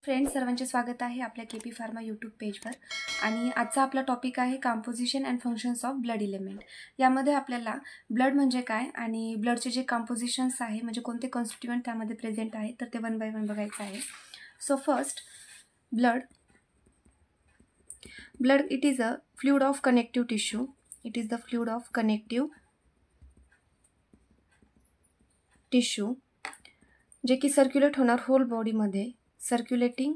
Friends, सर्वांचे स्वागत आहे आपल्या केपी फार्मा यूट्यूब पेजवर. आणि आजचा आपला टॉपिक आहे composition and functions of blood element. यामध्ये आपल्याला ब्लड म्हणजे काय आणि ब्लडचे जे कंपोजिशन्स आहे म्हणजे कोणते कॉन्स्टिट्युएंट त्यामध्ये प्रेझेंट आहे तर ते वन बाय वन बघायचं आहे. So first, blood it is a fluid of connective tissue. It is the fluid of connective tissue जे की सर्क्युलेट होणार होल बॉडीमध्ये, circulating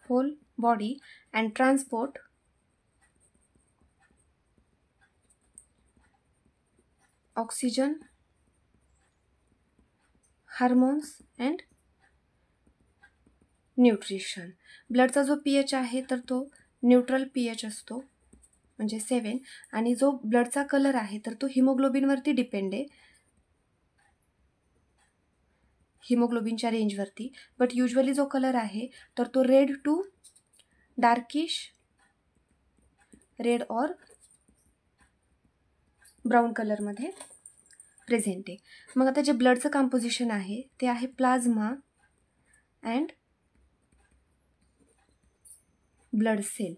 whole body and transport oxygen, hormones and nutrition. ब्लडचा जो pH आहे तर तो न्यूट्रल pH असतो म्हणजे 7. आणि जो ब्लडचा कलर आहे तर तो हिमोग्लोबिनवरती डिपेंड आहे, हिमोग्लोबिनच्या रेंजवरती. बट युजली जो कलर आहे तर तो रेड टू डार्किश रेड और ब्राऊन कलरमध्ये प्रेझेंट आहे. मग आता जे ब्लडचं कंपोजिशन आहे ते आहे प्लाझ्मा अँड ब्लड सेल.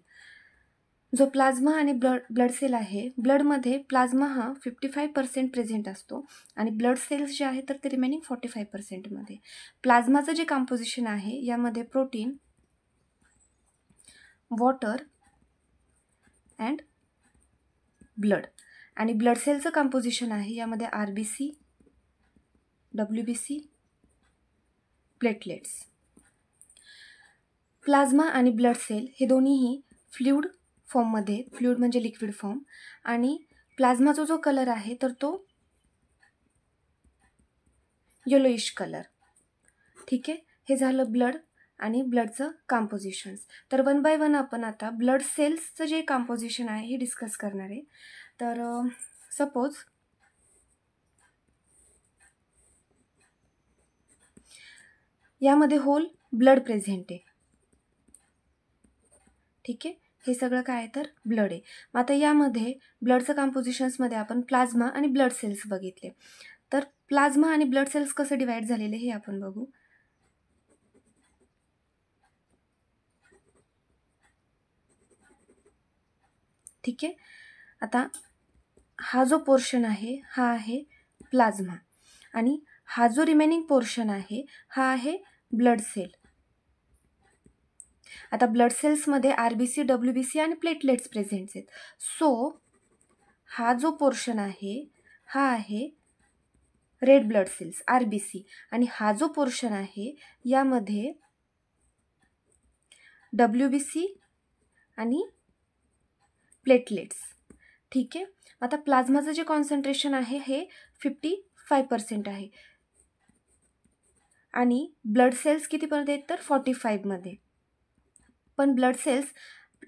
जो प्लाझ्मा आणि ब्लड सेल आहे, ब्लडमध्ये प्लाझ्मा हा 55% प्रेझेंट असतो आणि ब्लड सेल्स जे आहे तर ते रिमेनिंग 45%मध्ये. प्लाझ्माचं जे कंपोजिशन आहे यामध्ये प्रोटीन, वॉटर अँड ब्लड. आणि ब्लड सेलचं कंपोजिशन आहे यामध्ये RBC, WBC, प्लेटलेट्स. प्लाझ्मा आणि ब्लड सेल हे दोन्हीही फ्लुइड फॉर्ममध्ये, फ्लुइड म्हणजे लिक्विड फॉर्म, आणि प्लाझ्माचा जो कलर आहे तर तो येलोइश कलर. ठीक आहे, हे झालं ब्लड आणि ब्लडचं कंपोजिशन्स. तर वन बाय वन आपण आता ब्लड सेल्सचं जे कंपोजिशन आहे हे डिस्कस करणार आहे. तर सपोज यामध्ये होल ब्लड प्रेझेंट आहे. ठीक आहे, हे सगळं काय आहे तर ब्लड आहे. मग आता यामध्ये ब्लडचं कंपोजिशन्समध्ये आपण प्लाझ्मा आणि ब्लड सेल्स बघितले. तर प्लाझ्मा आणि ब्लड सेल्स कसं डिवाइड झालेले हे आपण बघू. ठीक आहे, आता हा जो पोर्शन आहे हा आहे प्लाझ्मा आणि हा जो रिमेनिंग पोर्शन आहे हा आहे ब्लड सेल. आता ब्लड सेल्समध्ये RBC, WBC आणि प्लेटलेट्स प्रेझेंट आहेत. सो हा जो पोर्शन आहे हा आहे रेड ब्लड सेल्स RBC आणि हा जो पोर्शन आहे यामध्ये WBC आणि प्लेटलेट्स. ठीक आहे, आता प्लाझ्माचं जे कॉन्सन्ट्रेशन आहे हे 55% आहे आणि ब्लड सेल्स कितीपर्यंत आहेत तर 45मध्ये. पण ब्लड सेल्स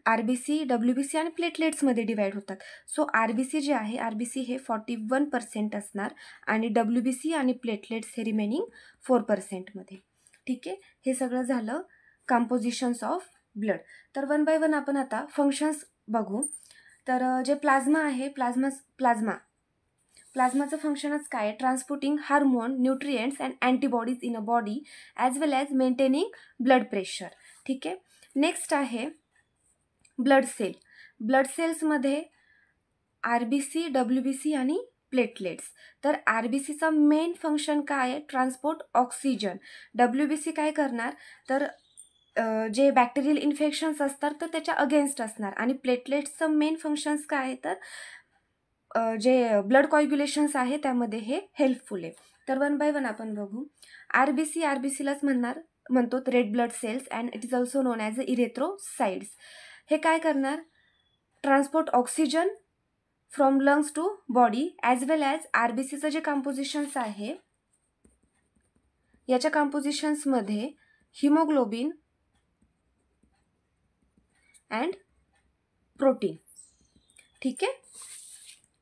RBC, WBC आणि प्लेटलेट्समध्ये डिवाइड होतात. सो RBC जे आहे RBC हे 41% असणार आणि WBC आणि प्लेटलेट्स हे रिमेनिंग 4%मध्ये. ठीक आहे, हे सगळं झालं कंपोजिशन्स ऑफ ब्लड. तर वन बाय वन आपण आता फंक्शन्स बघू. तर जे प्लाझ्मा आहे, प्लाझ्माचं फंक्शनच काय आहे, transporting hormone, nutrients and antibodies in a body as well as maintaining blood pressure. ठीक आहे, नेक्स्ट आहे ब्लड सेल. ब्लड सेल्समध्ये RBC, WBC आणि प्लेटलेट्स. तर RBCचा मेन फंक्शन काय आहे, ट्रान्सपोर्ट ऑक्सिजन. WBC काय करणार तर जे बॅक्टेरियल इन्फेक्शन्स असतात तर त्याच्या अगेन्स्ट असणार. आणि प्लेटलेट्सचं मेन फंक्शन्स काय आहे तर जे ब्लड कॉग्युलेशन्स आहे त्यामध्ये हे हेल्पफुल आहे. तर वन बाय वन आपण बघू. RBCलाच म्हणतो red blood cells and it is also known as a erythrocytes. हे काय करणार, transport oxygen from lungs to body as well as RBCचं जे कंपोजिशन्स आहे याच्या कंपोजिशन्समध्ये हिमोग्लोबिन अँड प्रोटीन. ठीक आहे,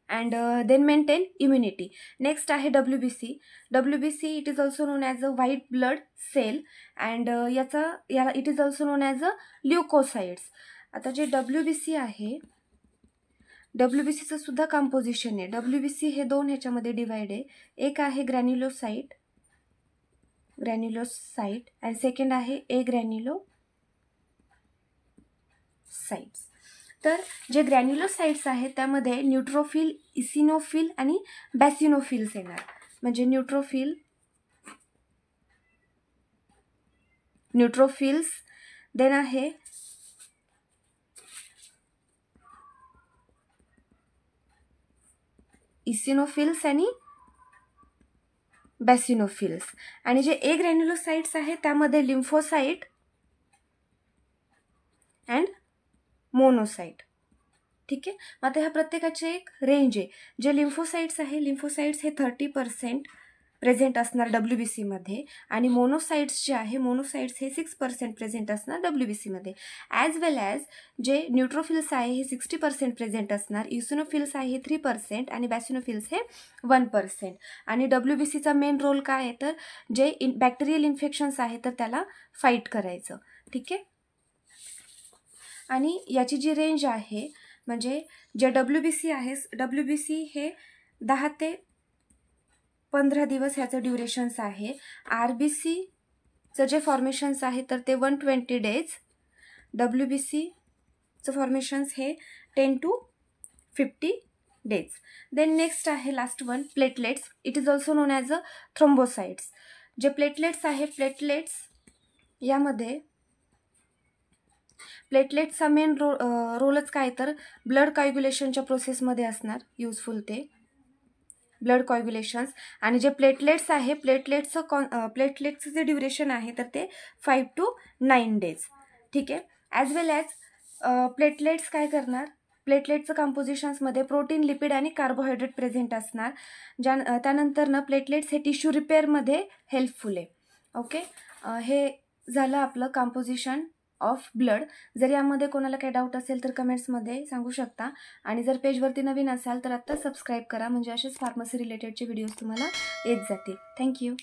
and then maintain immunity. Next आहे WBC it is also known as a white blood cell and याला it is also known as a leucocytes. आता जे WBC आहे, WBCचं सुद्धा कंपोजिशन आहे. WBC हे दोन ह्याच्यामध्ये डिवाइड आहे. एक आहे ग्रॅन्युलोसाइट ग्रॅन्युलोसाइट अँड सेकंड आहे ए ग्रॅन्युलोसाइट्स. तर जे ग्रॅन्युलोसाइट्स आहेत त्यामध्ये न्यूट्रोफिल, इसिनोफिल आणि बॅसिनोफिल्स येणार. म्हणजे न्यूट्रोफिल्स, देन आहे इसिनोफिल्स आणि बॅसिनोफिल्स. आणि जे ए ग्रॅन्युलोसाइट्स आहेत त्यामध्ये लिम्फोसाइट अँड मोनोसाइट. ठीक आहे. मग आता ह्या प्रत्येकाचे एक रेंज आहे. जे लिम्फोसाइट्स आहे, लिम्फोसाइट्स हे 30% प्रेझेंट असणार WBC मध्ये, आणि मोनोसाइट्स जे आहे, मोनोसाइट्स हे 6% प्रेझेंट असणार WBC मध्ये. ॲज वेल ॲज जे न्यूट्रोफिल्स आहे हे 60% प्रेझेंट असणार, इसिनोफिल्स आहे हे 3% आणि बॅसिनोफिल्स हे 1%. आणि WBCचा मेन रोल काय आहे तर जे बॅक्टेरियल इन्फेक्शन्स आहे तर त्याला फाईट करायचं. ठीक आहे. आणि याची जी रेंज आहे म्हणजे जे WBC आहे, WBC हे 10 ते 15 दिवस ह्याचं ड्युरेशन्स आहे. RBCचं जे फॉर्मेशन्स आहे तर ते 120 डेज. WBCचं फॉर्मेशन्स हे 10 to 50 डेज. देन नेक्स्ट आहे last one, platelets. It is also known as a thrombocytes. जे प्लेटलेट्स आहे, प्लेटलेट्स यामध्ये प्लेटलेट्सचा मेन रोलच काय तर ब्लड कॉग्युलेशनच्या प्रोसेसमध्ये असणार, युजफुल ते ब्लड कॉग्युलेशन्स. आणि जे प्लेटलेट्स आहे, प्लेटलेट्सचं जे ड्युरेशन आहे तर ते 5 to 9 डेज. ठीक आहे. ॲज वेल ॲज प्लेटलेट्स काय करणार, प्लेटलेटचं कंपोजिशन्समध्ये प्रोटीन, लिपिड आणि कार्बोहायड्रेट प्रेझेंट असणार. त्यानंतर प्लेटलेट्स हे टिश्यू रिपेअरमध्ये हेल्पफुल आहे. ओके. हे झालं आपलं कंपोजिशन ऑफ ब्लड. जर यामध्ये कोणाला काही डाऊट असेल तर कमेंट्समध्ये सांगू शकता. आणि जर पेजवरती नवीन असाल तर आत्ता सबस्क्राईब करा, म्हणजे असेच फार्मसी रिलेटेडचे व्हिडिओज तुम्हाला येत जातील. थँक्यू.